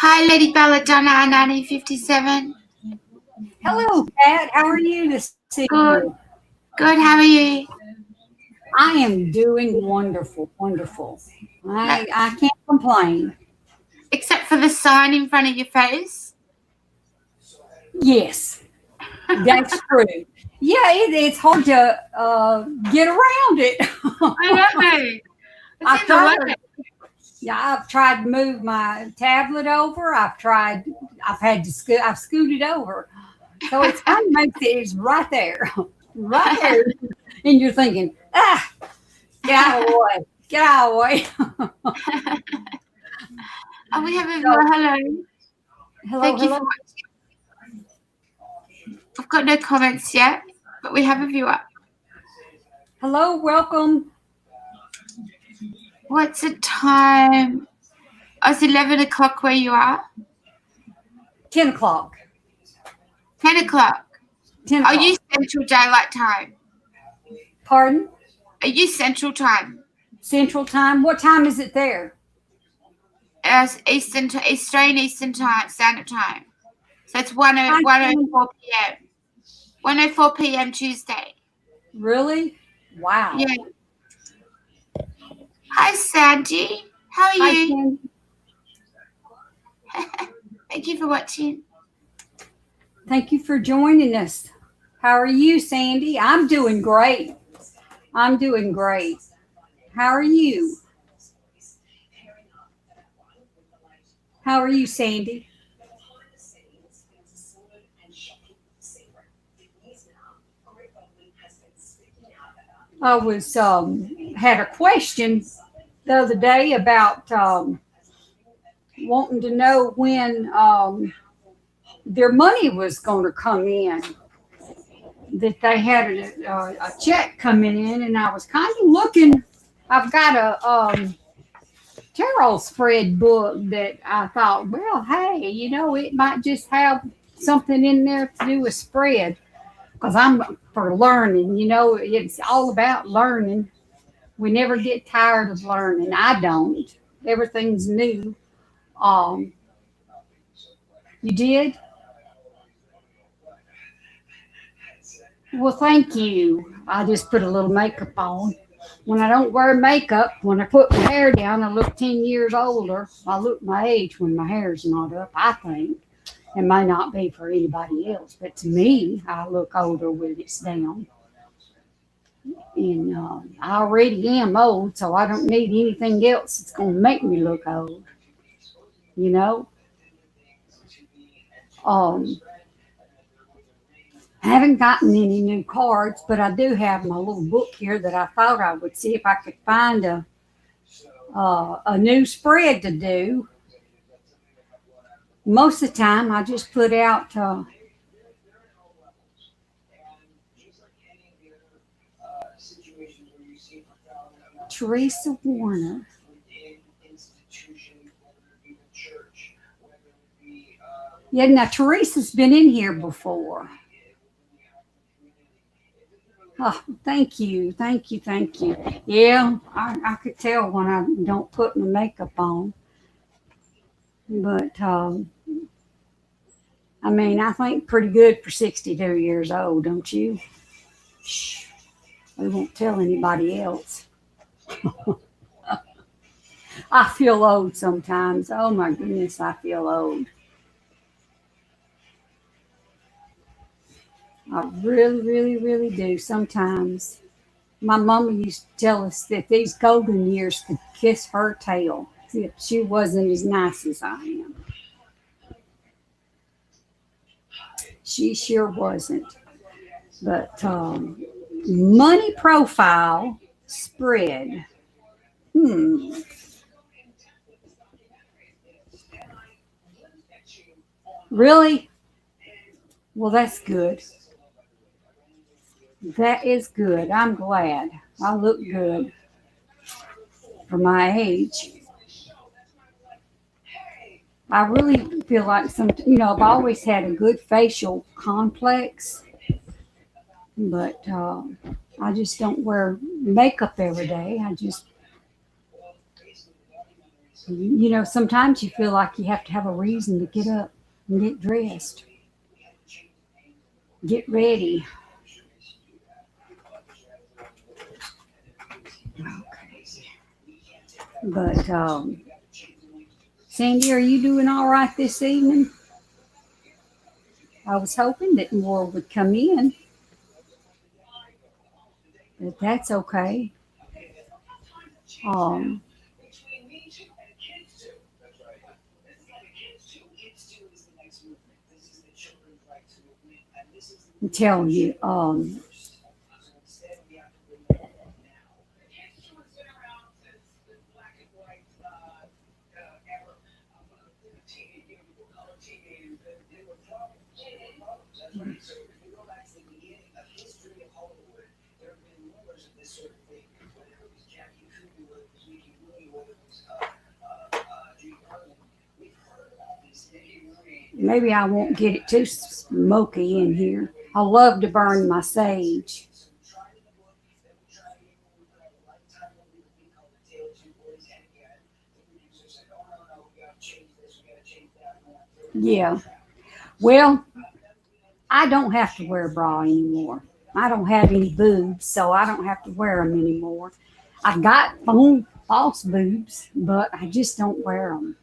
Hi, Lady Bella, Donna, 1957. Hello, Pat. How are you this evening? Good, good. How are you? I am doing wonderful, wonderful. That, I can't complain. except for the sign in front of your face. Yes, that's true. Yeah, it's hard to get around it. I know. It's I've in the tried. way. I've tried to move my tablet over. I've tried. I've had to I've scooted over. So it's kind of makes it's right there, right there, and you're thinking, get out of the way, get out of the way. And we have a So, viewer. Hello. hello, Thank you hello. for watching. I've got no comments yet, but we have a viewer. Hello, welcome. What's the time? Oh, it's 11 o'clock where you are. 10 o'clock. 10 o'clock. 10 Are o'clock. you Central Daylight Time? Pardon? Are you Central Time? Central time. What time is it there? Australian Eastern Time, Standard Time. So it's 1:04 p.m. 1:04 p.m. Tuesday. Really? Wow. Yeah. Hi, Sandy. How are Hi, you? Ken. Thank you for watching. Thank you for joining us. How are you, Sandy? I'm doing great. I'm doing great. How are you? How are you, Sandy? I was had a question the other day about wanting to know when their money was going to come in. That they had a check coming in, and I was kind of looking. I've got a tarot spread book that I thought, well, hey, it might just have something in there to do with spread because I'm for learning. It's all about learning. We never get tired of learning. I don't. Everything's new. Um, you did? Well, thank you. I just put a little makeup on. When I don't wear makeup, when I put my hair down, I look 10 years older. I look my age when my hair's not up, I think. It may not be for anybody else, but to me, I look older when it's down. And I already am old, so I don't need anything else that's going to make me look old. You know? Um, I haven't gotten any new cards, but I do have my little book here that I thought I would see if I could find a new spread to do. Most of the time, I just put out Teresa Warner. Yeah, now Teresa's been in here before. Oh, thank you, thank you, thank you. Yeah, I could tell when I don't put my makeup on. But I mean, I think pretty good for 62 years old, don't you? Shh, we won't tell anybody else. I feel old sometimes. Oh my goodness, I feel old. I really, really, really do sometimes. My mama used to tell us that these golden years could kiss her tail. If she wasn't as nice as I am. She sure wasn't. But money profile spread. Hmm. Really? Well, that's good. That is good. I'm glad. I look good for my age. I really feel like I've always had a good facial complex, but I just don't wear makeup every day. You know, sometimes you feel like you have to have a reason to get up and get dressed, get ready. But Sandy, are you doing all right this evening? I was hoping that more would come in, but that's okay. Um, I'm telling you, maybe I won't get it too smoky in here. I love to burn my sage. Yeah. Well, I don't have to wear a bra anymore. I don't have any boobs, so I don't have to wear them anymore. I got false boobs, but I just don't wear them.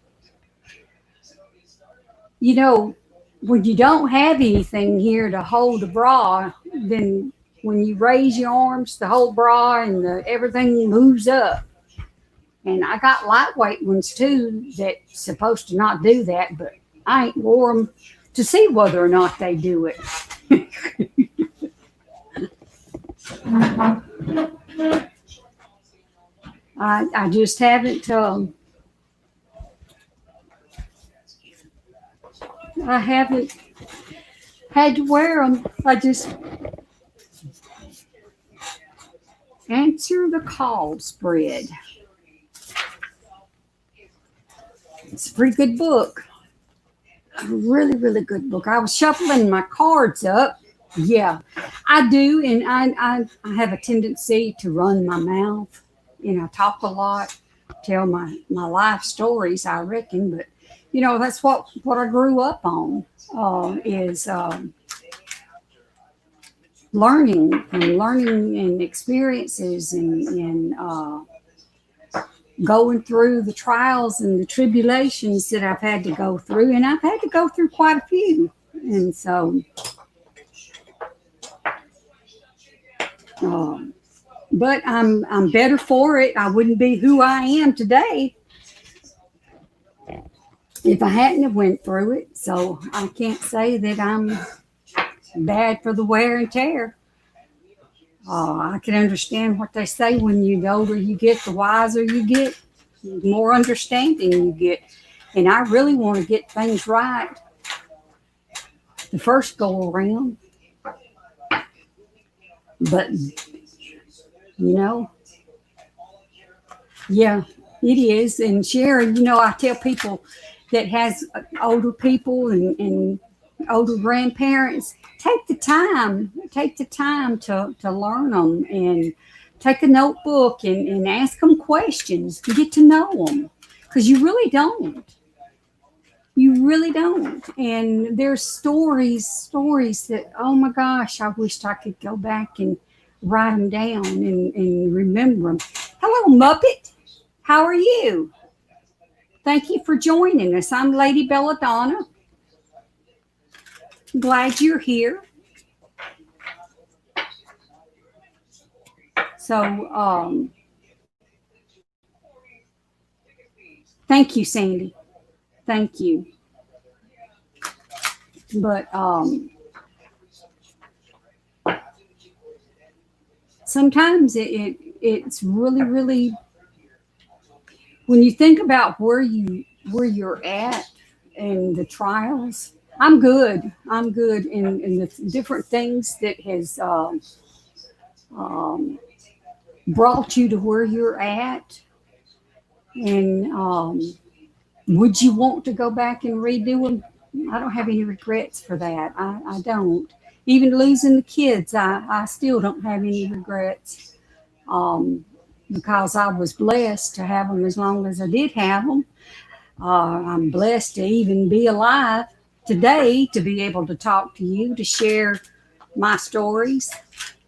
You know, when you don't have anything here to hold the bra, then when you raise your arms, the whole bra and everything moves up. And I got lightweight ones too that's supposed to not do that, but I ain't wore them to see whether or not they do it. I just haven't. I haven't had to wear them. I just answer the call spread. It's a pretty good book. A really, really good book. I was shuffling my cards up. Yeah, I do, and I have a tendency to run my mouth. You know, talk a lot, tell my life stories. I reckon, but you know that's what I grew up on is learning and experiences and going through the trials and the tribulations that I've had to go through, and I've had to go through quite a few, and so. But I'm better for it. I wouldn't be who I am today if I hadn't have went through it. So I can't say that I'm bad for the wear and tear. I can understand what they say when the older you get, the wiser you get, the more understanding you get. And I really want to get things right the first go around. But, you know, yeah, it is. And Sharon, you know, I tell people that has older people and older grandparents, take the time to learn them and take a notebook and ask them questions to get to know them because you really don't. You really don't. And there's stories that, oh my gosh, I wished I could go back and write them down and remember them. Hello, Muppet. How are you? Thank you for joining us. I'm Lady Belladonna. Glad you're here. So, thank you, Sandy. Thank you. But sometimes it's really when you think about where you're at and the trials. I'm good in the different things that has brought you to where you're at. And would you want to go back and redo them? I don't have any regrets for that. I don't. Even losing the kids, I still don't have any regrets because I was blessed to have them as long as I did have them. I'm blessed to even be alive today to be able to talk to you, to share my stories,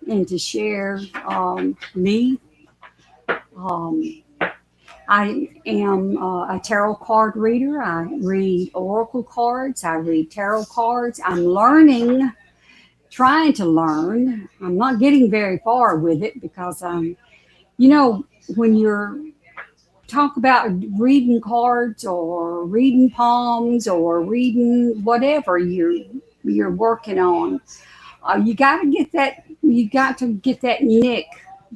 and to share me. Um, I am a tarot card reader. I read oracle cards. I read tarot cards. I'm learning, trying to learn. I'm not getting very far with it because you know, when you're talk about reading cards or reading palms or reading whatever you're working on, you got to get that. You got to get that nick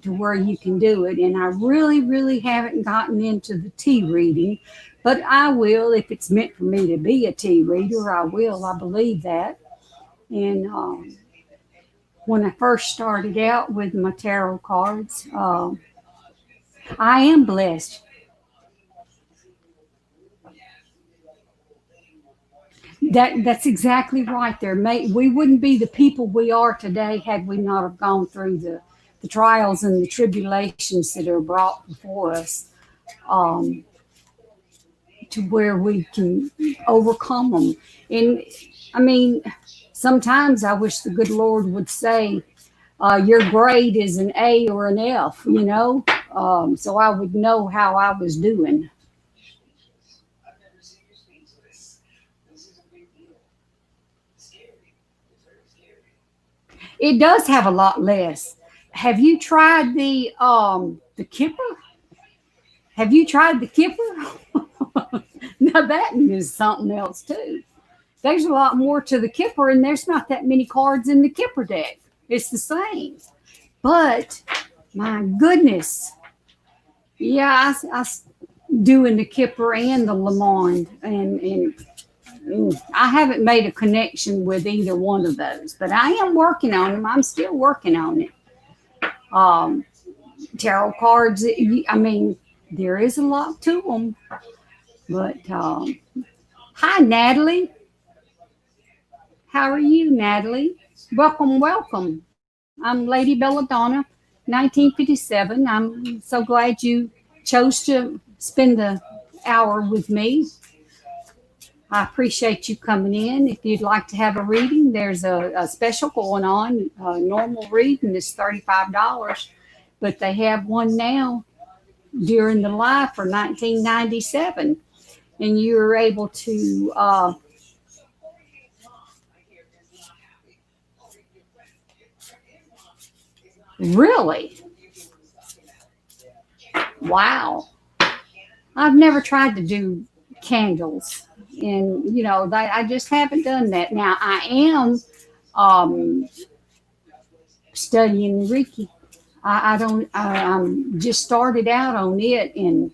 to where you can do it. And I really haven't gotten into the tea reading, but I will if it's meant for me to be a tea reader. I will. I believe that. And when I first started out with my tarot cards, I am blessed. That's exactly right. We wouldn't be the people we are today had we not have gone through the trials and the tribulations that are brought before us, um, to where we can overcome them. And I mean, sometimes I wish the good Lord would say, your grade is an A or an F, you know, so I would know how I was doing. It does have a lot less. Have you tried the kipper? Have you tried the kipper? Now that is something else too. There's a lot more to the kipper, and there's not that many cards in the kipper deck. It's the same, but my goodness, yeah, doing the kipper and the Lamond, and I haven't made a connection with either one of those, but I am working on them. I'm still working on it. Um, Tarot cards, I mean, there is a lot to them, but hi, Natalie. How are you, Natalie? Welcome. I'm Lady Belladonna, 1957. I'm so glad you chose to spend the hour with me. I appreciate you coming in. If you'd like to have a reading, there's a special going on. Normal reading is $35, but they have one now during the live for 1997, and you're able to really, wow. I've never tried to do candles, and you know, I just haven't done that. Now I am um, studying Reiki. I don't. I'm just started out on it, and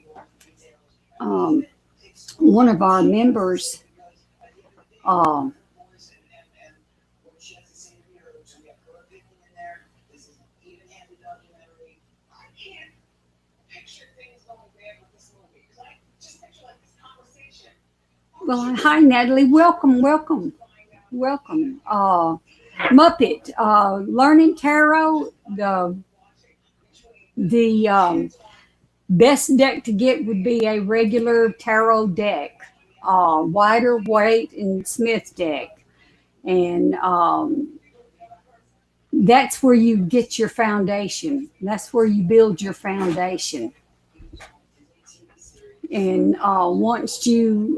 um, one of our members. Um, well, hi Natalie. Welcome. Muppet, learning tarot. The best deck to get would be a regular tarot deck, wider weight and Smith deck, and that's where you get your foundation. That's where you build your foundation. And once you,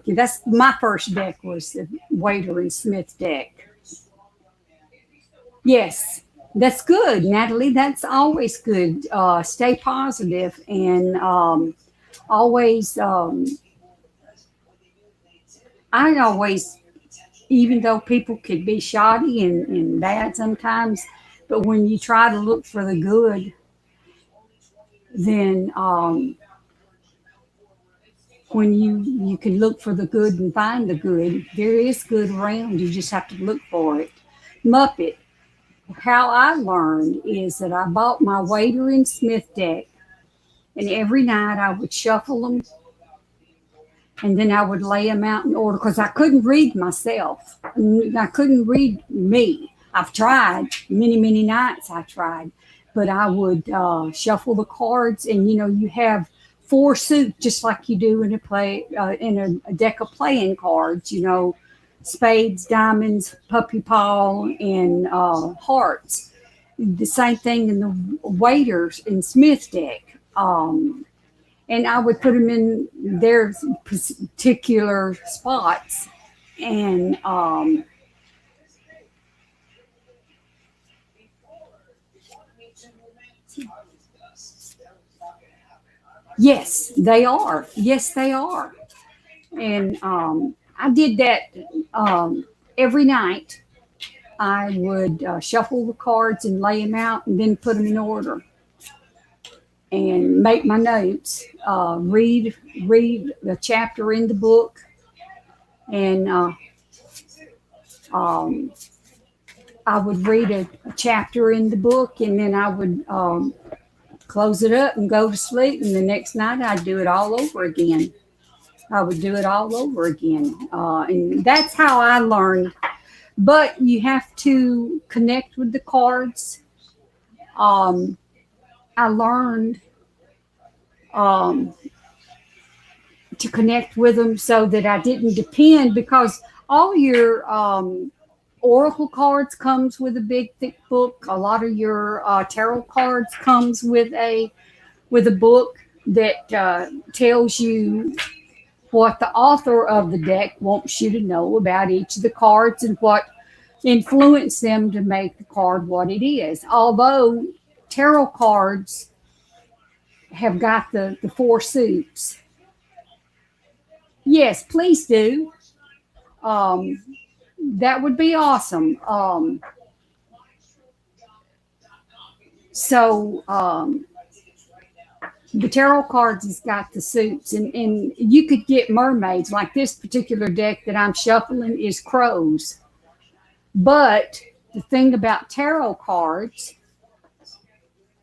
that's my first deck was the Wader and Smith deck. Yes, that's good, Natalie. That's always good. Stay positive and always, I always, even though people could be shoddy and bad sometimes, but when you try to look for the good, then when you can look for the good and find the good, there is good around. You just have to look for it. Muppet, how I learned is that I bought my Wader and Smith deck, and every night I would shuffle them, and then I would lay them out in order because I couldn't read myself. I couldn't read me. I've tried many nights. I tried, but I would shuffle the cards, and you know, you have four suits, just like you do in a deck of playing cards. Spades, diamonds, puppy paw, and hearts. The same thing in the waiters in Smith deck. And I would put them in their particular spots. And yes, they are. Yes, they are. And I did that every night. I would shuffle the cards and lay them out and then put them in order and make my notes, read the chapter in the book, and I would read a chapter in the book, and then I would close it up and go to sleep. And the next night I'd do it all over again. I would do it all over again. And that's how I learned. But you have to connect with the cards. I learned to connect with them so that I didn't depend, because all your oracle cards comes with a big thick book. A lot of your tarot cards comes with a book that tells you what the author of the deck wants you to know about each of the cards and what influenced them to make the card what it is. Although tarot cards have got the four suits. Yes, please do. That would be awesome. The tarot cards has got the suits, and you could get mermaids. Like this particular deck that I'm shuffling is crows. But the thing about tarot cards,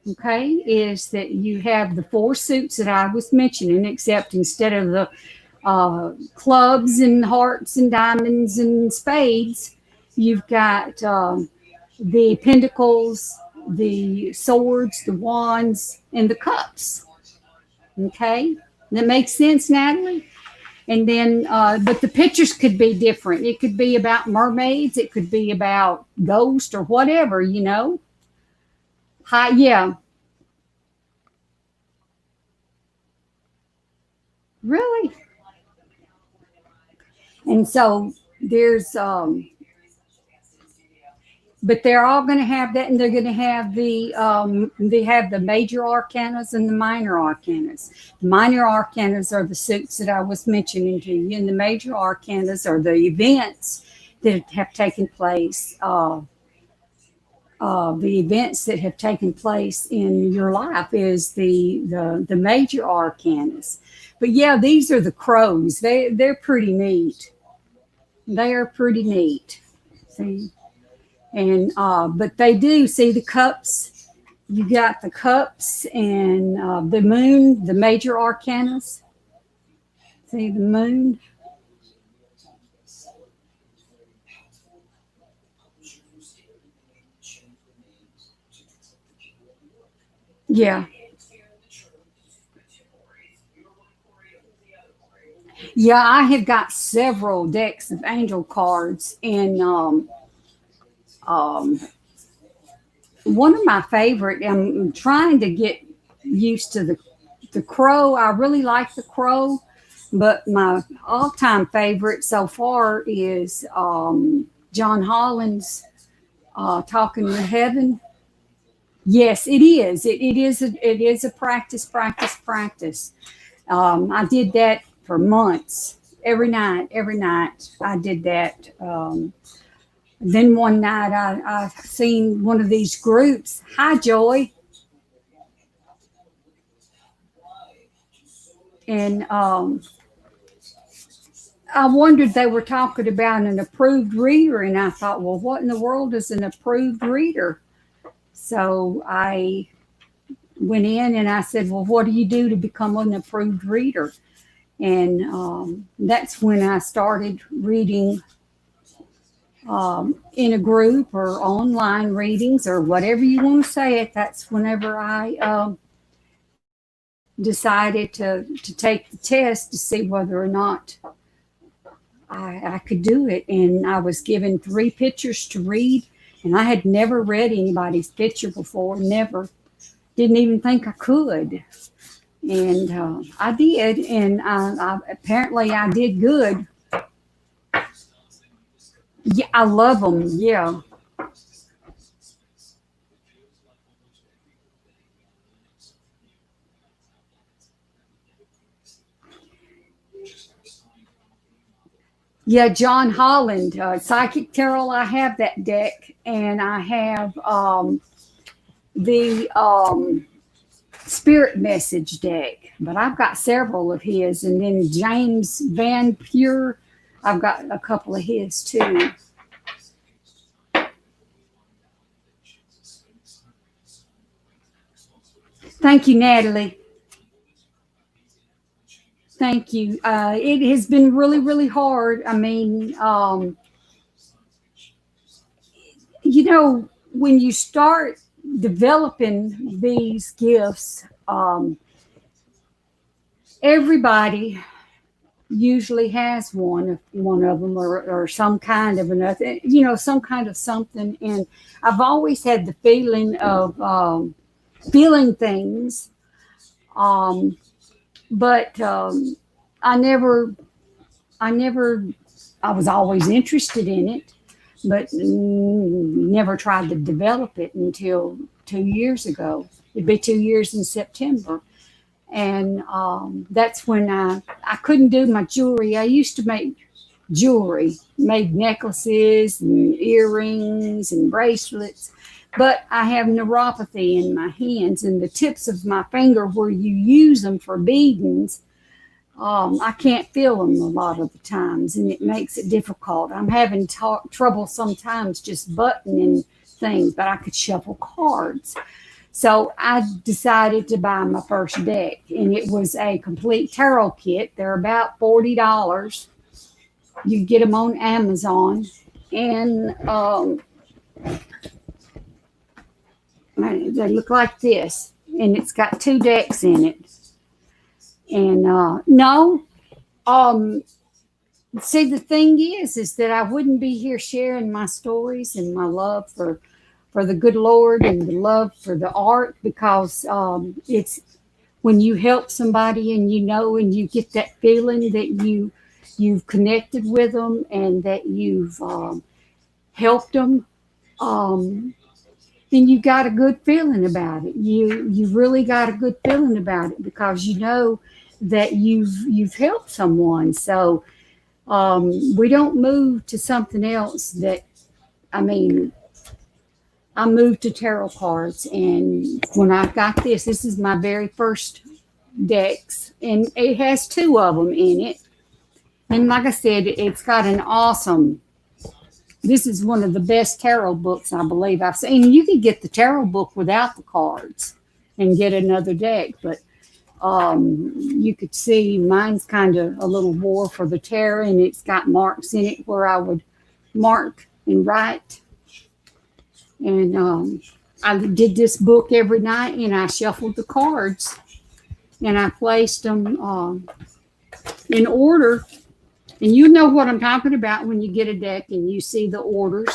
okay, is that you have the four suits that I was mentioning, except instead of the clubs and hearts and diamonds and spades, you've got the pentacles, the swords, the wands, and the cups. Okay, that makes sense, Natalie? And then, but the pictures could be different. It could be about mermaids. It could be about ghosts or whatever, Hi, yeah. Really? And so there's, but they're all going to have that, and they're going to have they have the major arcanas and the minor arcanas. The minor arcanas are the suits that I was mentioning to you, and the major arcanas are the events that have taken place. The events that have taken place in your life is the major arcanas. But yeah, these are the crows. They're pretty neat. They are pretty neat. See. And but they do see the cups. You got the cups and the moon, the major arcanas. See the moon. Yeah. Yeah, I have got several decks of angel cards, and one of my favorite, I'm trying to get used to the crow. I really like the crow, but my all-time favorite so far is John Holland's Talking with Heaven. Yes, it is. It is a practice. I did that for months. Every night I did that. Then one night I seen one of these groups. Hi, Joy. And I wondered, they were talking about an approved reader, and I thought, well, what in the world is an approved reader? So I went in and I said, well, what do you do to become an approved reader? And that's when I started reading in a group or online readings or whatever you want to say it. That's whenever I decided to take the test to see whether or not I could do it. And I was given 3 pictures to read, and I had never read anybody's picture before, never. Didn't even think I could. And I did, and apparently I did good. Yeah, I love them. Yeah. Yeah, John Holland, Psychic Tarot. I have that deck, and I have the Spirit Message deck, but I've got several of his. And then James Van Pure, I've got a couple of his too. Thank you, Natalie. Thank you. It has been really, really hard. I mean, when you start developing these gifts, everybody usually has one of them, or some kind of another, some kind of something. And I've always had the feeling of feeling things, but I never, I was always interested in it, but never tried to develop it until 2 years ago. It'd be 2 years in September. And that's when I couldn't do my jewelry. I used to make jewelry, made necklaces and earrings and bracelets, but I have neuropathy in my hands and the tips of my finger where you use them for beadings. I can't feel them a lot of the times, and it makes it difficult. I'm having trouble sometimes just buttoning things, but I could shuffle cards. So I decided to buy my first deck, and it was a complete tarot kit. They're about $40. You get them on Amazon, and they look like this, and it's got 2 decks in it. And no, see, the thing is that I wouldn't be here sharing my stories and my love for the good Lord and the love for the art, because it's when you help somebody and and you get that feeling that you've connected with them and that you've helped them, then you got a good feeling about it. You really got a good feeling about it, because you know that you've helped someone. So we don't move to something else. I mean, I moved to tarot cards, and when I got this is my very first decks, and it has 2 of them in it. And like I said, it's got an awesome. This is one of the best tarot books I believe I've seen. You can get the tarot book without the cards and get another deck, but you could see mine's kind of a little war for the tarot, and it's got marks in it where I would mark and write. And I did this book every night, and I shuffled the cards, and I placed them in order. And you know what I'm talking about when you get a deck and you see the orders.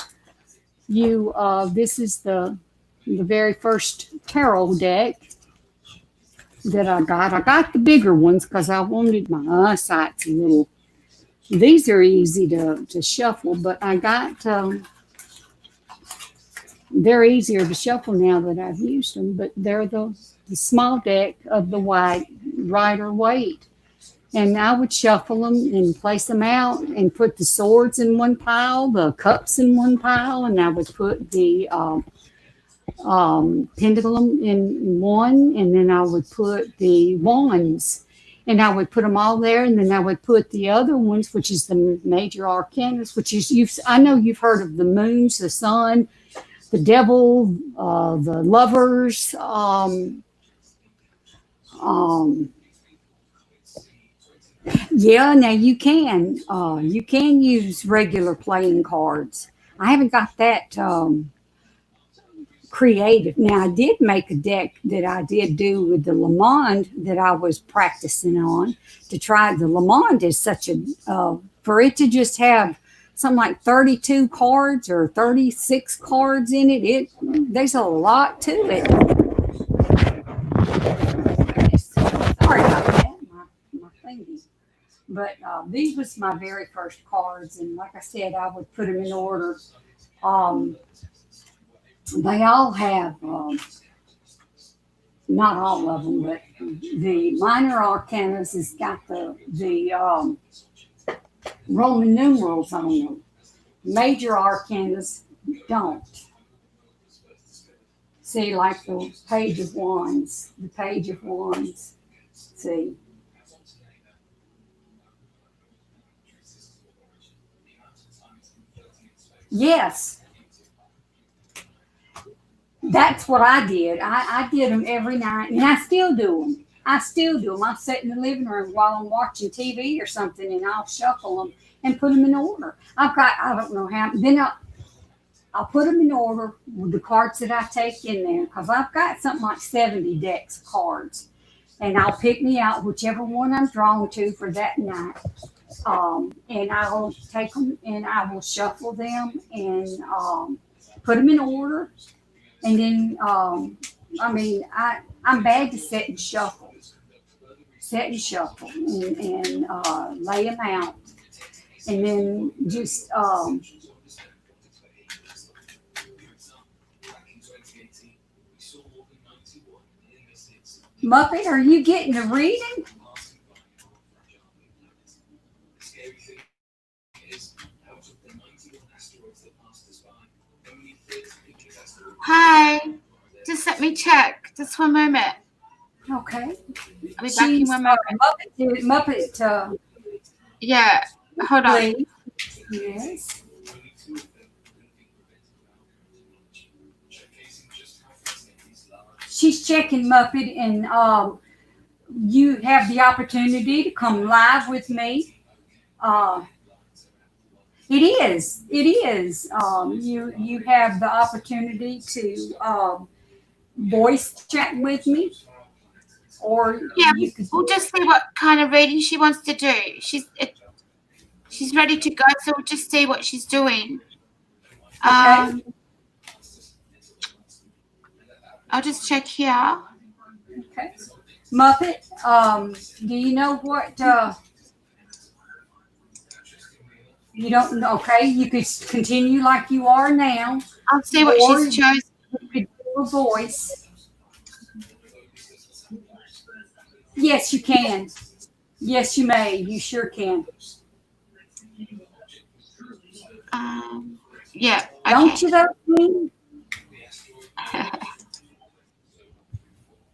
This is the very first tarot deck that I got. I got the bigger ones because I wanted my eyesight's a little. These are easy to shuffle, but I got. They're easier to shuffle now that I've used them, but they're the small deck of the white Rider-Waite. And I would shuffle them and place them out and put the swords in one pile, the cups in one pile, and I would put the pendulum in one, and then I would put the wands, and I would put them all there, and then I would put the other ones, which is the major arcanas, which is, I know you've heard of the moons, the sun, the devil, the lovers, yeah, now you can use regular playing cards. I haven't got that creative. Now, I did make a deck that I did do with the Lamond that I was practicing on to try. The Lamond is such a, for it to just have something like 32 cards or 36 cards in it, there's a lot to it. Sorry about that, my thingy. But these was my very first cards, and like I said, I would put them in order. They all have, not all of them, but the minor arcanas has got the Roman numerals on them. Major arcanas don't. See, like the Page of Wands, the Page of Wands. See. Yes. That's what I did. I did them every night, and I still do them. I sit in the living room while I'm watching TV or something, and I'll shuffle them and put them in order. I don't know how. Then I'll put them in order with the cards that I take in there, because I've got something like 70 decks of cards, and I'll pick me out whichever one I'm drawn to for that night. And I will take them and I will shuffle them and put them in order. And then, I'm bad to set and shuffle and lay them out. And then just, Muppet, are you getting a reading? Hi. Just let me check. Just one moment. Okay. I'll be back in 1 moment. Muppet. Yeah. Hold on. Please. Yes. She's checking, Muppet, and you have the opportunity to come live with me. It is. You have the opportunity to voice chat with me, or you could. We'll just see what kind of reading she wants to do. She's ready to go, so we'll just see what she's doing. Okay. I'll just check here. Okay. Muppet, do you know what? You don't know. Okay, you could continue like you are now. I'll see what she's chosen. You could do a voice. Yes, you can. Yes, you may. You sure can. Yeah. Okay. Don't you though, Queen?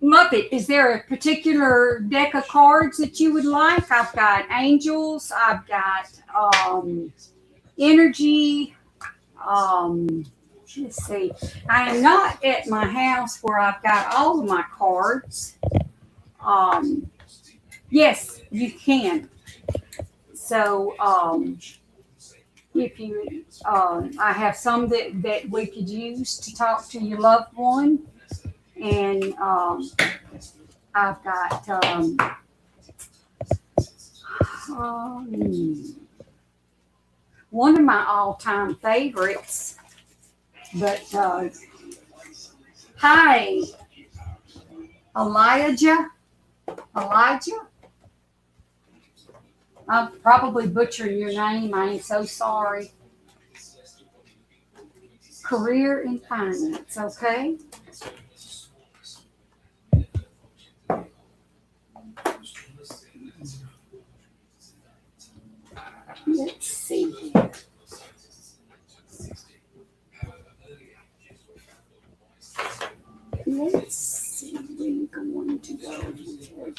Muppet, is there a particular deck of cards that you would like? I've got angels. I've got energy. Let's see. I am not at my house where I've got all of my cards. Yes, you can. So if you, I have some that we could use to talk to your loved one. And I've got one of my all-time favorites. But hi, Elijah. I'm probably butchering your name. I am so sorry. Career in finance, okay? Let's see here. Let's see where you're going to go here.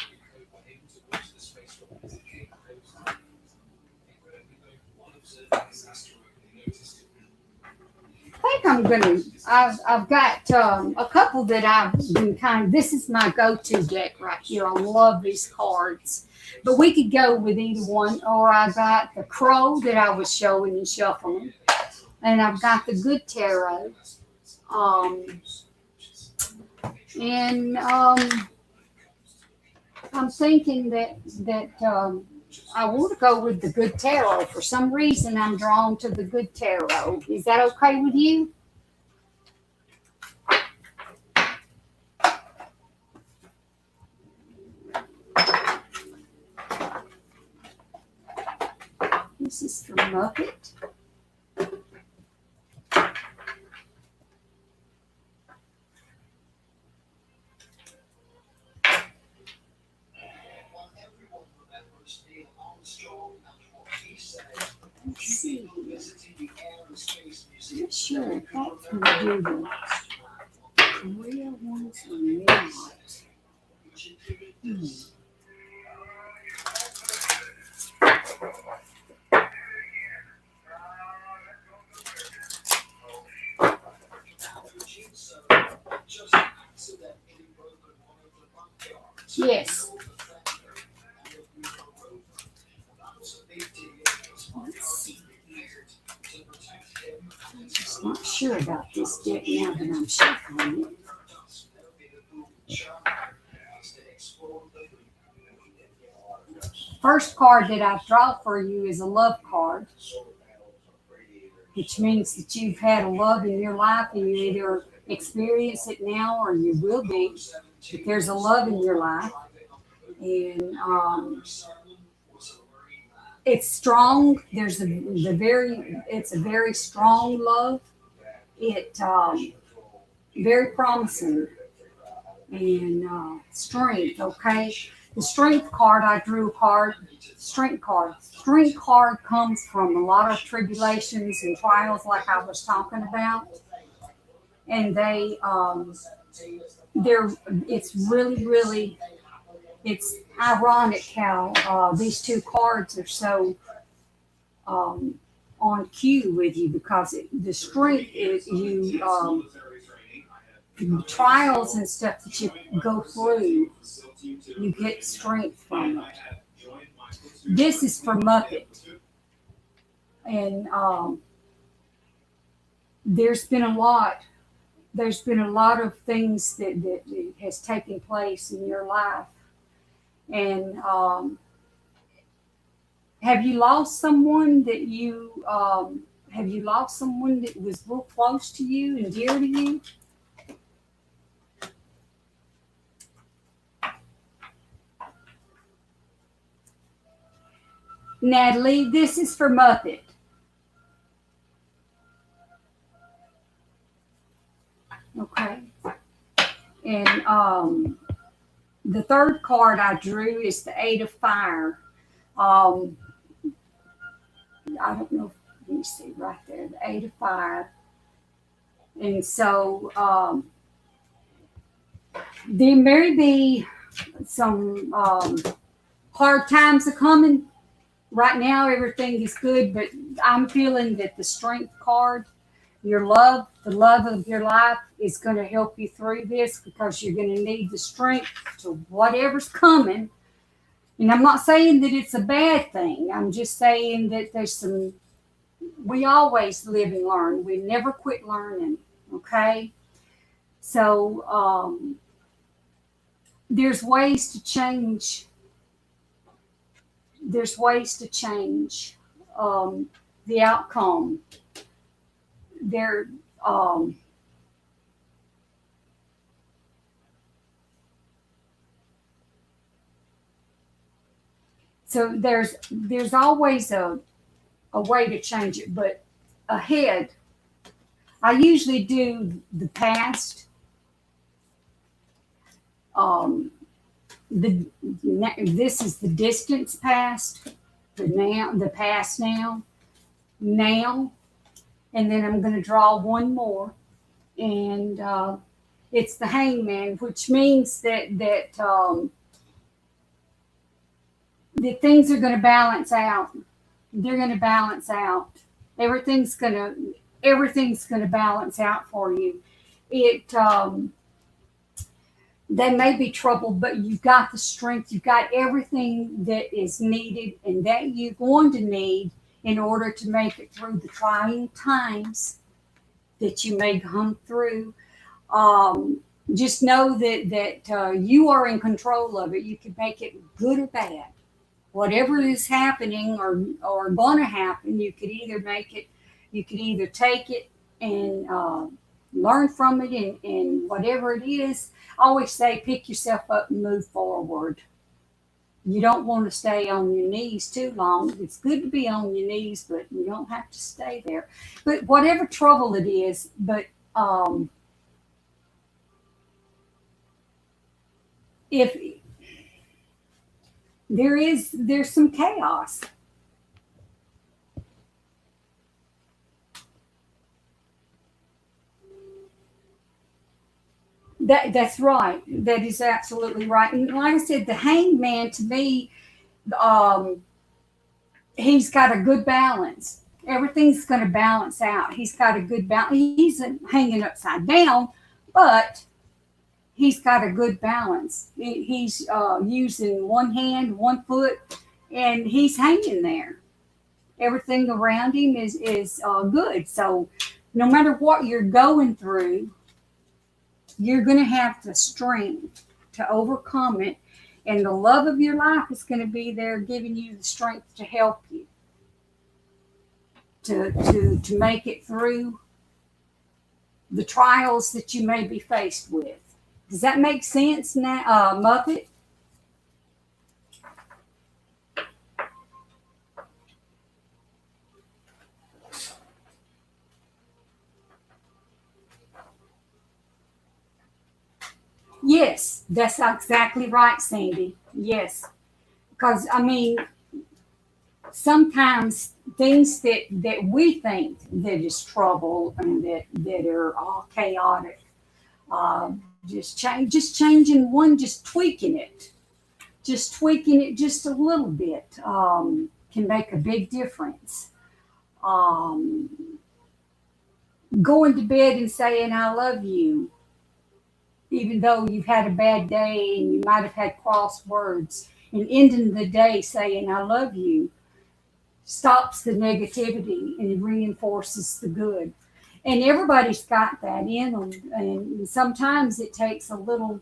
I think I'm gonna. I've got a couple that I've been this is my go-to deck right here. I love these cards. But we could go with either one. Or I got the Crow that I was showing and shuffling. And I've got the Good Tarot. And I'm thinking that I want to go with the good tarot. For some reason, I'm drawn to the good tarot. Is that okay with you? This is for Muppet. Let's see. I'm not sure if that's going to do the real ones or not. Yes. Let's see. I'm just not sure about this deck now that I'm shuffling it. First card that I draw for you is a love card, which means that you've had a love in your life and you either experience it now or you will be. But there's a love in your life, and it's strong. It's a very strong love. It very promising and strength. Okay, the strength card I drew a card. Strength card. Strength card comes from a lot of tribulations and trials, like I was talking about, and they're. It's really. It's ironic how these two cards are so on cue with you because the strength is trials and stuff that you go through, you get strength from it. This is for Muppet, and there's been a lot. There's been a lot of things that has taken place in your life, and have you lost someone that have you lost someone that was real close to you and dear to you? Natalie, this is for Muppet. Okay. And the third card I drew is the Eight of Fire. I don't know. Let me see right there, the Eight of Fire. And so there may be some hard times are coming. Right now, everything is good, but I'm feeling that the Strength card, your love, the love of your life, is going to help you through this because you're going to need the strength to whatever's coming. And I'm not saying that it's a bad thing. I'm just saying that we always live and learn. We never quit learning, okay? So there's ways to change. There's ways to change the outcome. So there's always a way to change it, but ahead, I usually do the past. This is the distance past, the past now, and then I'm going to draw one more, and it's the Hangman, which means that things are going to balance out. They're going to balance out. Everything's going to balance out for you. They may be troubled, but you've got the strength. You've got everything that is needed and that you're going to need in order to make it through the trying times that you may come through. Just know that you are in control of it. You can make it good or bad. Whatever is happening or going to happen, you could either make it, you could either take it and learn from it, and whatever it is, I always say pick yourself up and move forward. You don't want to stay on your knees too long. It's good to be on your knees, but you don't have to stay there. But whatever trouble it is, but if there's some chaos. That's right. That is absolutely right. And like I said, the hangman to me, um, he's got a good balance. Everything's going to balance out. He's got a good balance. He's hanging upside down, but he's got a good balance. He's using one hand, one foot, and he's hanging there. Everything around him is good. So no matter what you're going through, you're going to have the strength to overcome it, and the love of your life is going to be there, giving you the strength to help you to make it through the trials that you may be faced with. Does that make sense now, Muppet? Yes, that's exactly right, Sandy. Yes, because I mean, sometimes things that we think that is trouble and that are all chaotic, just changing one, just tweaking it just a little bit, can make a big difference. Um, Going to bed and saying I love you, even though you've had a bad day and you might have had cross words, and ending the day saying I love you stops the negativity and reinforces the good. And everybody's got that in them. And sometimes it takes a little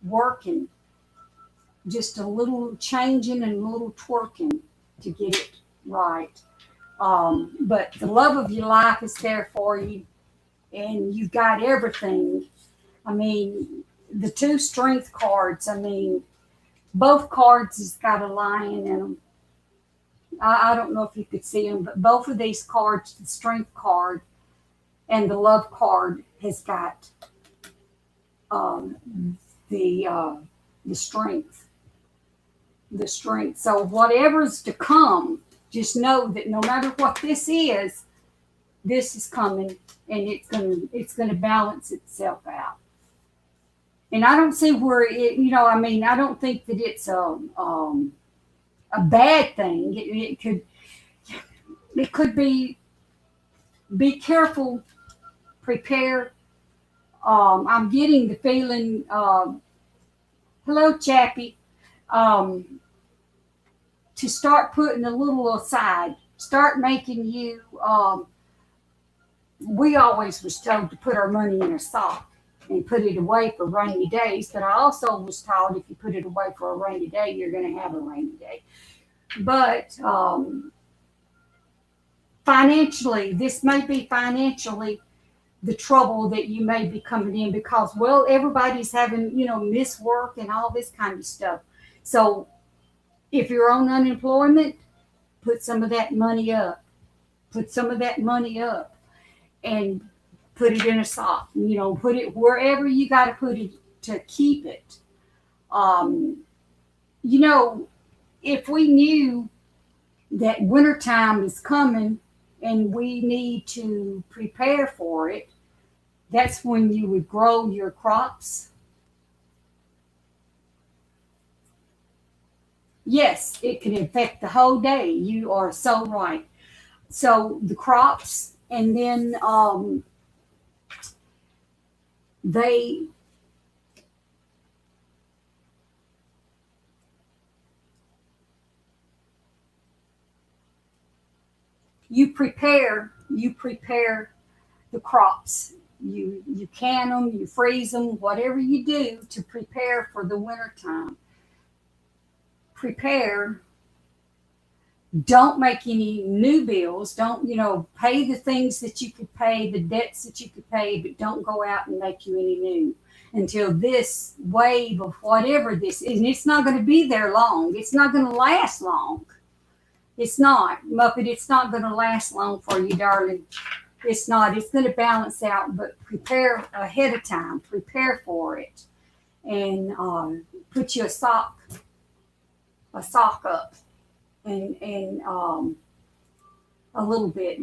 working, just a little changing and a little twerking to get it right. But the love of your life is there for you, and you've got everything. I mean, the two strength cards, I mean, both cards has got a lion in them. I don't know if you could see them, but both of these cards, the strength card and the love card, has got um, the uh, the strength, the strength. So whatever's to come, just know that no matter what this is coming, and it's gonna balance itself out. And I don't see where it, I mean, I don't think that it's a bad thing. It could be careful, prepare. I'm getting the feeling, hello, Chappie, um, to start putting a little aside, start making you. We always was told to put our money in a sock and put it away for rainy days, but I also was taught if you put it away for a rainy day, you're going to have a rainy day. But financially, this may be financially the trouble that you may be coming in because, well, everybody's having, miss work and all this kind of stuff. So if you're on unemployment, put some of that money up. Put some of that money up and put it in a sock. Put it wherever you got to put it to keep it. Um, you know, if we knew that wintertime is coming and we need to prepare for it, that's when you would grow your crops. Yes, it can affect the whole day. You are so right. So the crops, and then they you prepare the crops You can them, you freeze them, whatever you do to prepare for the winter time. Prepare. Don't make any new bills. Don't, pay the things that you could pay, the debts that you could pay, but don't go out and make you any new until this wave of whatever this is. And it's not going to be there long. It's not going to last long. It's not, Muppet, it's not going to last long for you, darling. It's not. It's going to balance out, but prepare ahead of time. Prepare for it. And put you a sock up. And a little bit,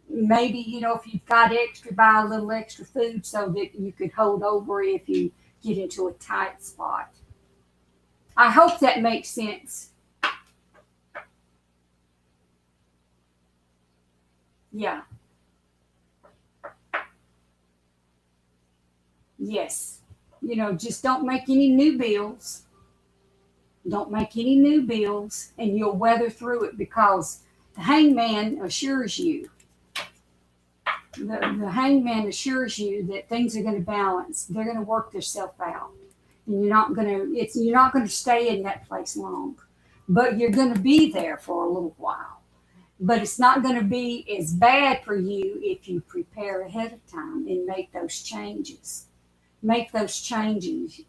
maybe, if you've got extra, buy a little extra food so that you could hold over if you get into a tight spot. I hope that makes sense. Yeah. Yes. Just don't make any new bills. Don't make any new bills, and you'll weather through it, because the hangman assures you, the hangman assures you that things are going to balance. They're going to work themselves out, and you're not going to stay in that place long, but you're going to be there for a little while. But it's not going to be as bad for you if you prepare ahead of time and make those changes. Make those changes.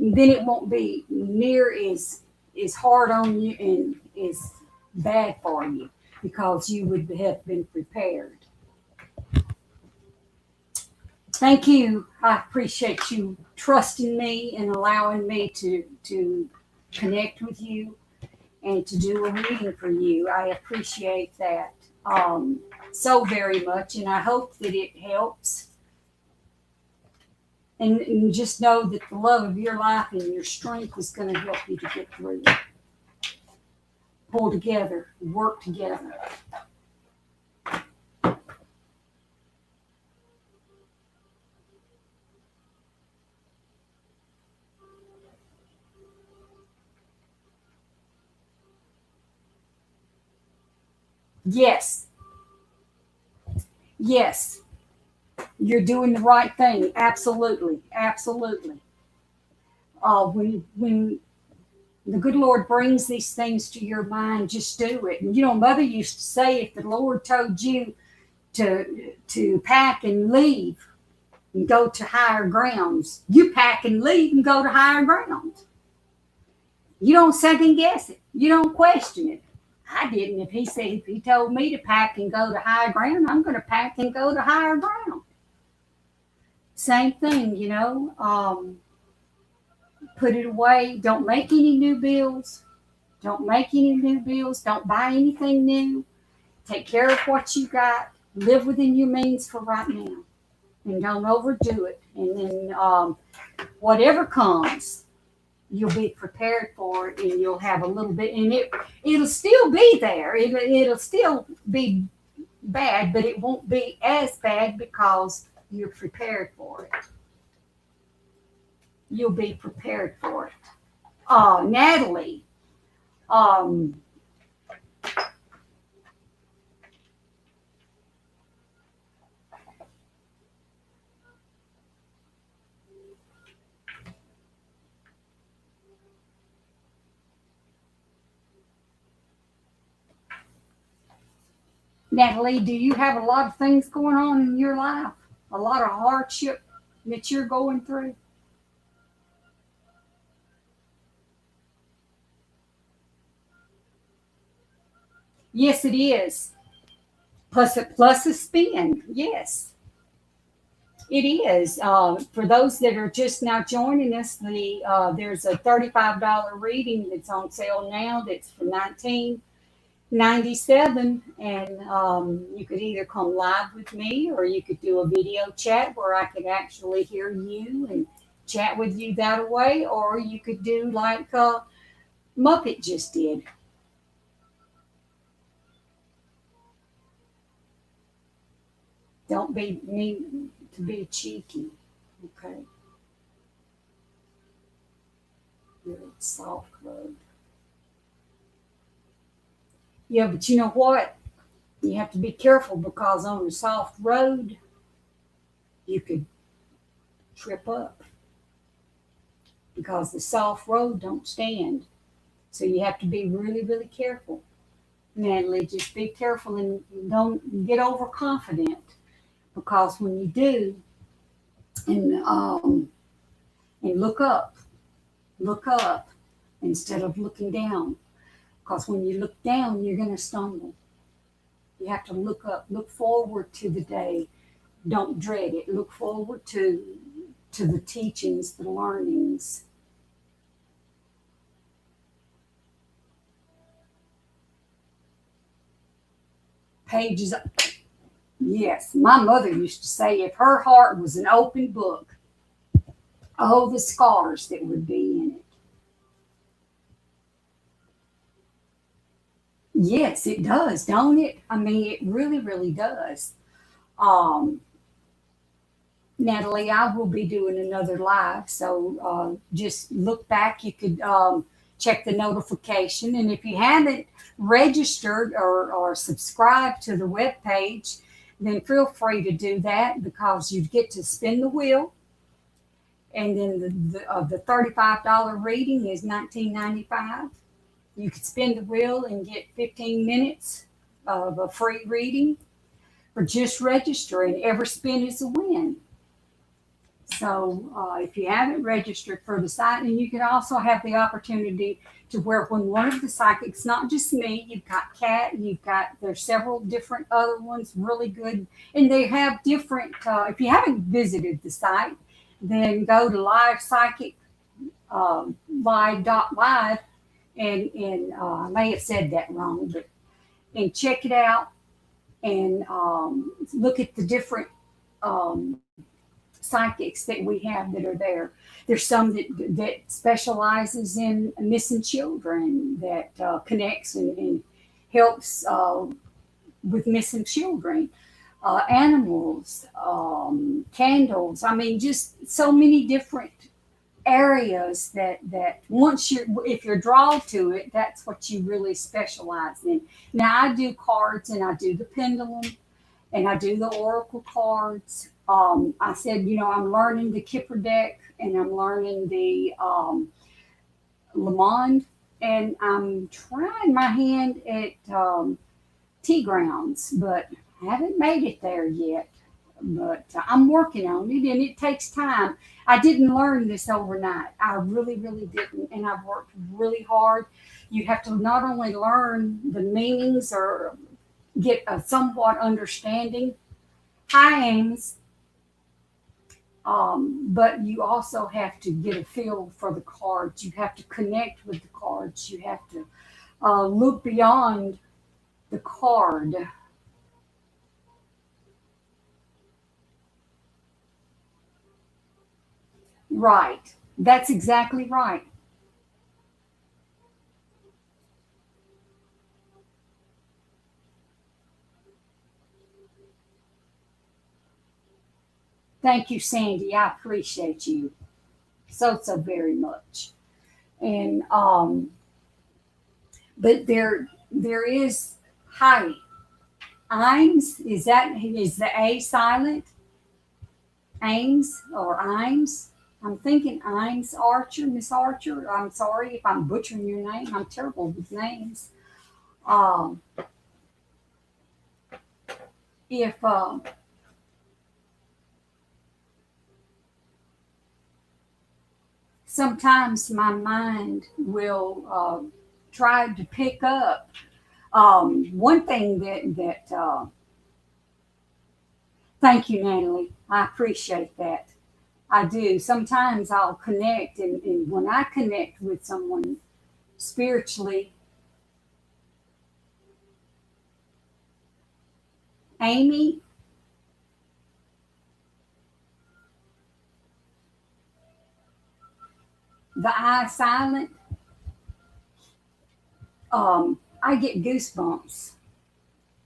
Then it won't be near as hard on you and as bad for you, because you would have been prepared. Thank you. I appreciate you trusting me and allowing me to connect with you and to do a reading for you. I appreciate that so very much, and I hope that it helps. And just know that the love of your life and your strength is going to help you to get through it. Pull together, work together. Yes. Yes. You're doing the right thing. Absolutely. Absolutely. When the good Lord brings these things to your mind, just do it. And Mother used to say, if the Lord told you to pack and leave and go to higher grounds, you pack and leave and go to higher grounds. You don't second guess it. You don't question it. I didn't. If he told me to pack and go to higher ground, I'm going to pack and go to higher ground. Same thing, put it away. Don't make any new bills. Don't make any new bills. Don't buy anything new. Take care of what you got. Live within your means for right now. And don't overdo it. And then whatever comes, you'll be prepared for it, and you'll have a little bit, and it'll still be there. It'll still be bad, but it won't be as bad because you're prepared for it. You'll be prepared for it. Natalie, Natalie, do you have a lot of things going on in your life? A lot of hardship that you're going through? Yes, it is. Plus a spin. Yes, it is. For those that are just now joining us, there's a $35 reading that's on sale now. That's for $19.97, and you could either come live with me, or you could do a video chat where I could actually hear you and chat with you that way, or you could do like Muppet just did. Don't be mean to be cheeky, okay? You're soft club. Yeah, but you know what? You have to be careful because on a soft road, you could trip up because the soft road don't stand. So you have to be really, really careful. Natalie, just be careful and don't get overconfident because when you do, and and look up instead of looking down. Because when you look down, you're going to stumble. You have to look up, look forward to the day. Don't dread it. Look forward to the teachings, the learnings. Pages. Yes, my mother used to say if her heart was an open book, oh, the scars that would be in it. Yes, it does, don't it? I mean, it really, really does. Um, Natalie, I will be doing another live, so just look back. You could check the notification, and if you haven't registered or subscribed to the web page, then feel free to do that because you get to spin the wheel, and then the $35 reading is $19.95. You could spin the wheel and get 15 minutes of a free reading for just registering. Every spin is a win. So if you haven't registered for the site, and you can also have the opportunity to where when one of the psychics, not just me, you've got Kat, there's several different other ones, really good, and they have different. If you haven't visited the site, then go to Live Psychic live.live, and I may have said that wrong, but and check it out and look at the different um, psychics that we have that are there. There's some that specializes in missing children, that connects and helps with missing children, animals, candles. I mean, just so many different areas that once you're if you're drawn to it, that's what you really specialize in. Now I do cards and I do the pendulum and I do the oracle cards. I said, I'm learning the Kipper deck and I'm learning the Lamond, and I'm trying my hand at tea grounds, but I haven't made it there yet. But I'm working on it, and it takes time. I didn't learn this overnight. I really, really didn't, and I've worked really hard. You have to not only learn the meanings or get a somewhat understanding. Hi, Ames. But you also have to get a feel for the cards. You have to connect with the cards. You have to look beyond the card. Right. That's exactly right. Thank you, Sandy. I appreciate you so very much. And but there is hi. Imes, is the A silent? Ames or Imes? I'm thinking Imes Archer, Miss Archer. I'm sorry if I'm butchering your name. I'm terrible with names. Um, if sometimes my mind will try to pick up one thing that thank you, Natalie. I appreciate that. I do. Sometimes I'll connect, and when I connect with someone spiritually, Amy, the eye silent, I get goosebumps.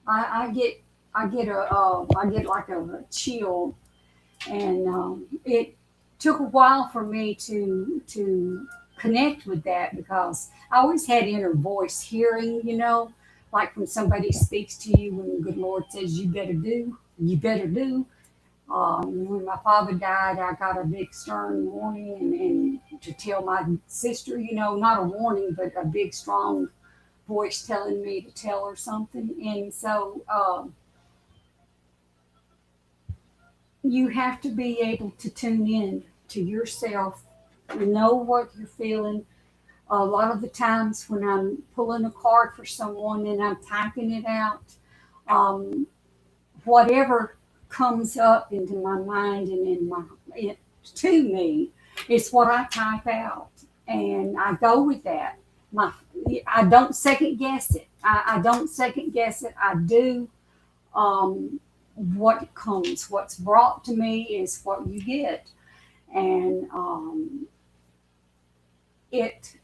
I get I get like a chill, and it took a while for me to connect with that because I always had inner voice hearing, like when somebody speaks to you, when the good Lord says, you better do. When my father died, I got a big stern warning and to tell my sister, not a warning, but a big strong voice telling me to tell her something. And so you have to be able to tune in to yourself, know what you're feeling. A lot of the times when I'm pulling a card for someone and I'm typing it out, um, whatever comes up into my mind and to me, it's what I type out, and I go with that. My I don't second guess it. I don't second guess it. I do what comes. What's brought to me is what you get, and it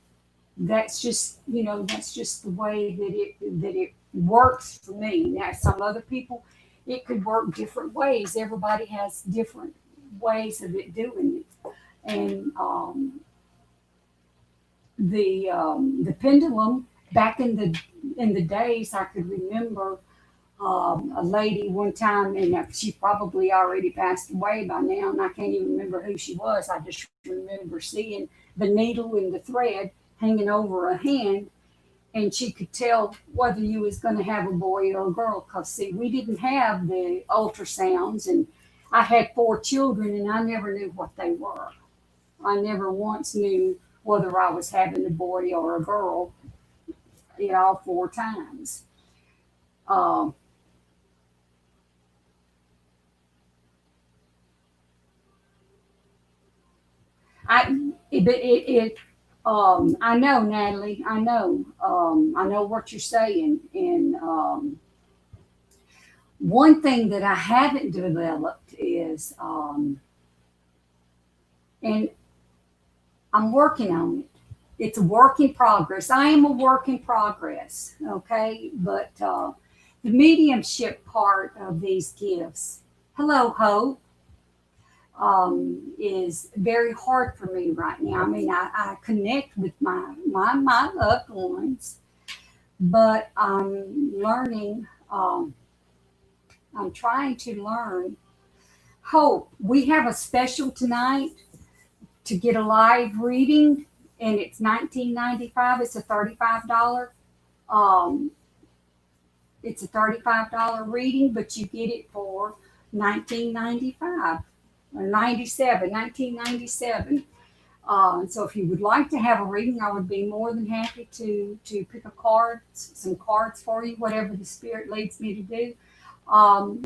that's just the way that it works for me. Now some other people, it could work different ways. Everybody has different ways of it doing it. And the pendulum, back in the days, I could remember a lady one time, and she probably already passed away by now, and I can't even remember who she was. I just remember seeing the needle and the thread hanging over a hand, and she could tell whether you was going to have a boy or a girl. Because see, we didn't have the ultrasounds, and I had 4 children, and I never knew what they were. I never once knew whether I was having a boy or a girl. All 4 times. Um, I but I know, Natalie. I know what you're saying. And one thing that I haven't developed is, and I'm working on it. It's a work in progress. I am a work in progress, okay? But the mediumship part of these gifts, hello, Hope, is very hard for me right now. I mean, I connect with my loved ones, but I'm learning. I'm trying to learn. Hope, we have a special tonight to get a live reading, and it's $19.95. It's a $35. Um, it's a $35 reading, but you get it for $19.95 or 97, 1997. So if you would like to have a reading, I would be more than happy to pick a card, some cards for you, whatever the spirit leads me to do. Um,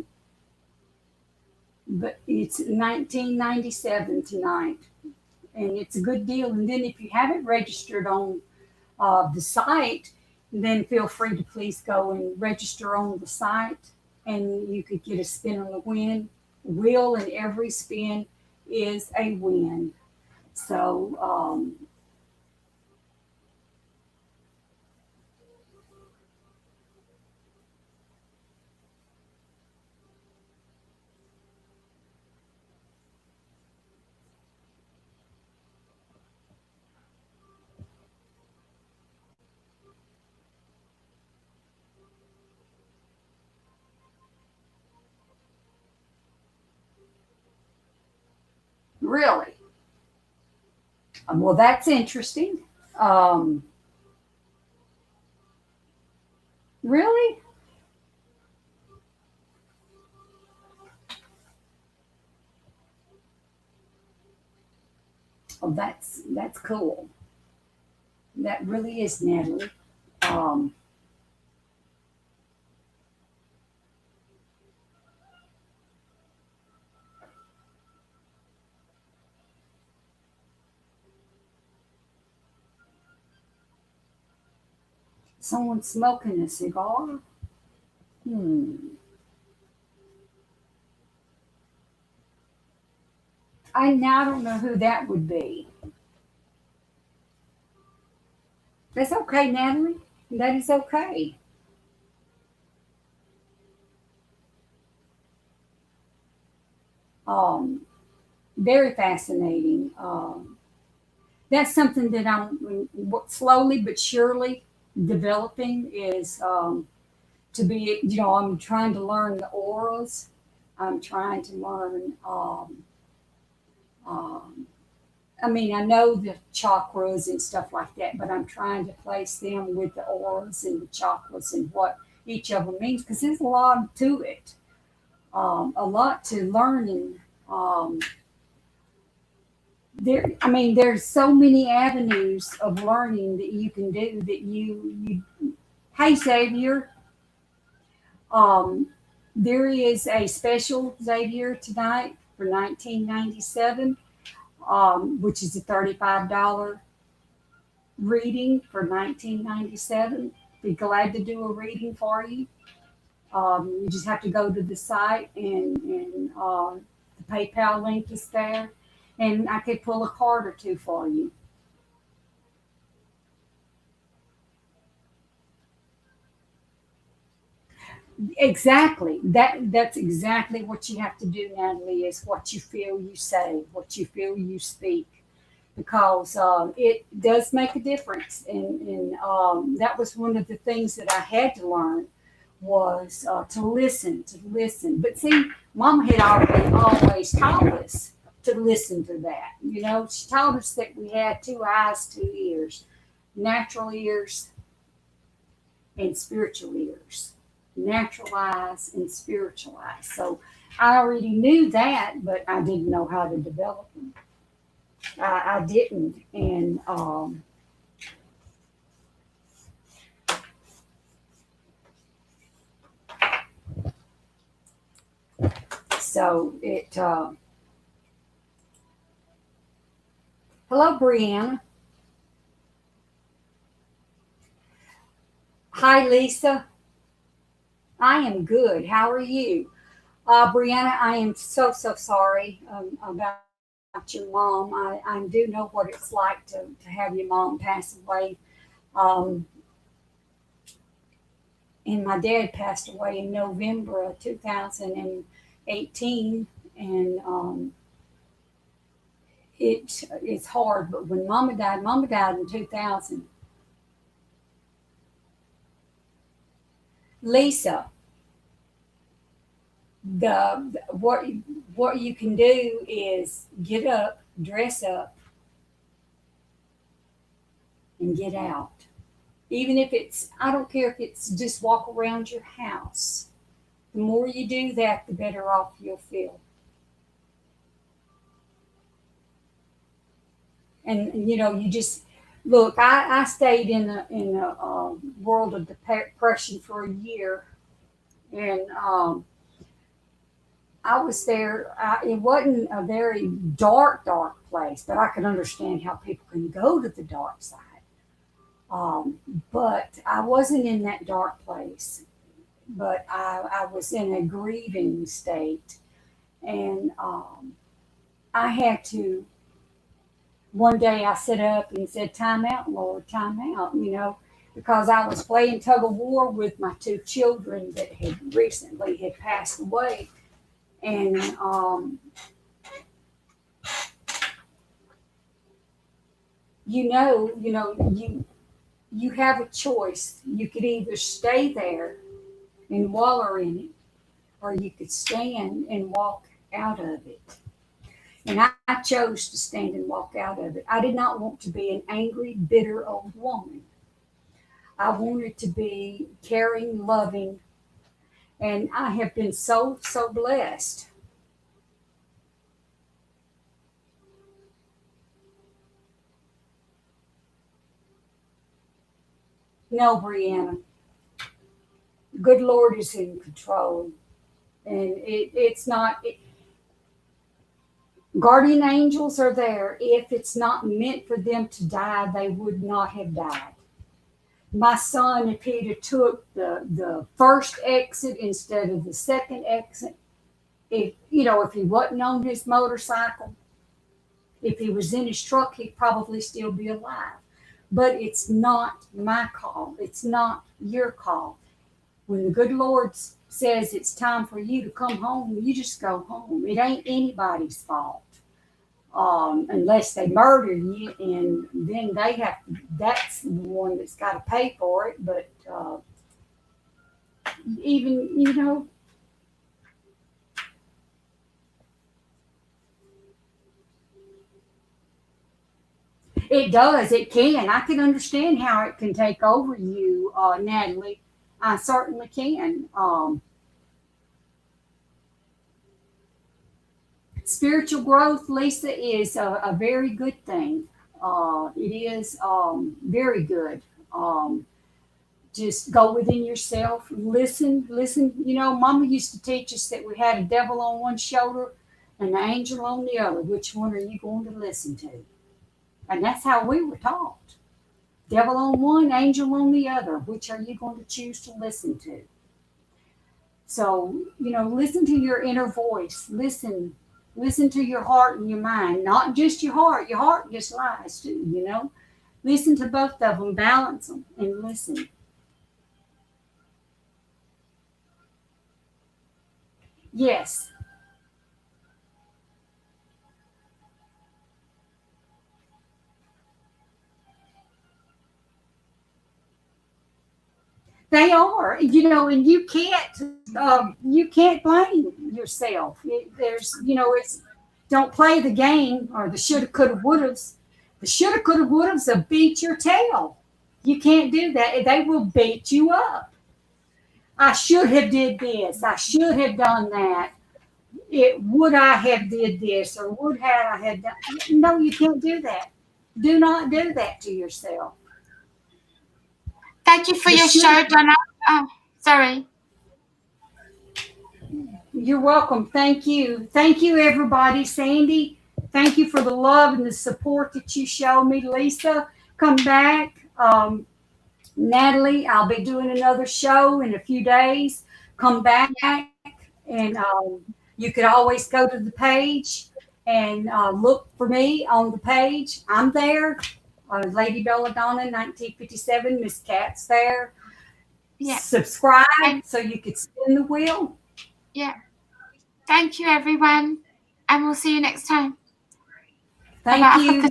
but it's 1997 tonight, and it's a good deal. And then if you haven't registered on the site, then feel free to please go and register on the site, and you could get a spin on the wheel, and every spin is a win. So really, well, that's interesting. Um, really? Oh, that's cool. That really is, Natalie. Um, Someone smoking a cigar. Hmm. I now don't know who that would be. That's okay, Natalie. That is okay. Um, Very fascinating. That's something that I'm slowly but surely developing is to be, you know, I'm trying to learn the auras. I'm trying to learn, um, I mean, I know the chakras and stuff like that, but I'm trying to place them with the auras and the chakras and what each of them means because there's a lot to it, a lot to learn. And I mean, there's so many avenues of learning that you can do that hey, Xavier, um, there is a special, Xavier, tonight for 1997, which is a $35 reading for 1997. Be glad to do a reading for you. You just have to go to the site and the PayPal link is there, and I could pull a card or two for you. Exactly. That's exactly what you have to do, Natalie. Is what you feel you say, what you feel you speak, because it does make a difference. And that was one of the things that I had to learn was to listen, to listen. But see, Mama had already always taught us to listen to that. You know, she taught us that we had two eyes, two ears, natural ears and spiritual ears, natural eyes and spiritual eyes. So I already knew that, but I didn't know how to develop them. I didn't. And so it, hello, Brianna. Hi, Lisa. I am good. How are you? Brianna, I am so, so sorry about your mom. I do know what it's like to have your mom pass away. Um, and my dad passed away in November of 2018. And it's hard. But when Mama died in 2000. Lisa, what you can do is get up, dress up, and get out. Even if it's, I don't care if it's just walk around your house. The more you do that, the better off you'll feel. And you know, you just look. I stayed in a world of depression for a year, and I was there. It wasn't a very dark place, but I can understand how people can go to the dark side. Um, but I wasn't in that dark place. But I was in a grieving state, and I had to. One day I sat up and said, "Time out, Lord, time out." You know, because I was playing tug of war with my two children that had recently had passed away, and you have a choice. You could either stay there and waller in it, or you could stand and walk out of it. And I chose to stand and walk out of it. I did not want to be an angry, bitter old woman. I wanted to be caring, loving, and I have been so, so blessed. No, Brianna, good Lord is in control. And it's not, guardian angels are there. If it's not meant for them to die, they would not have died. My son, if he'd have took the first exit instead of the second exit, if he wasn't on his motorcycle, if he was in his truck, he'd probably still be alive. But it's not my call. It's not your call. When the good Lord says it's time for you to come home, you just go home. It ain't anybody's fault. Unless they murder you, and then that's the one that's got to pay for it. But even, it does. It can. I can understand how it can take over you, Natalie. I certainly can. Spiritual growth, Lisa, is a very good thing. It is very good. Just go within yourself, listen. Mama used to teach us that we had a devil on one shoulder and an angel on the other. Which one are you going to listen to? And that's how we were taught. Devil on one, angel on the other. Which are you going to choose to listen to? So, listen to your inner voice. Listen to your heart and your mind, not just your heart. Your heart just lies too, Listen to both of them, balance them, and listen. Yes. They are, and you can't blame yourself. It's don't play the game or the shoulda, coulda, wouldas. The shoulda, coulda, wouldas will beat your tail. You can't do that. They will beat you up. I should have did this. I should have done that. Would I have did this or would have I have done? No, you can't do that. Do not do that to yourself. Thank you for your show, Donna. Oh, sorry. You're welcome. Thank you. Thank you, everybody. Sandy, thank you for the love and the support that you show me. Lisa, come back. Natalie, I'll be doing another show in a few days. Come back, and you could always go to the page and look for me on the page. I'm there. Lady Belladonna, 1957. Miss Cat's there. Yeah. Subscribe so you could spin the wheel. Yeah. Thank you, everyone. And we'll see you next time. Thank you.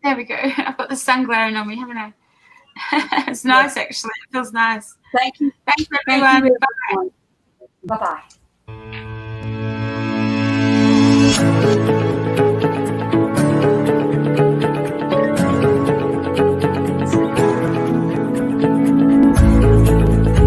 There we go. I've got the sun glaring on me, haven't I? It's nice, actually. It feels nice. Thank you. Thanks, everyone. Bye-bye.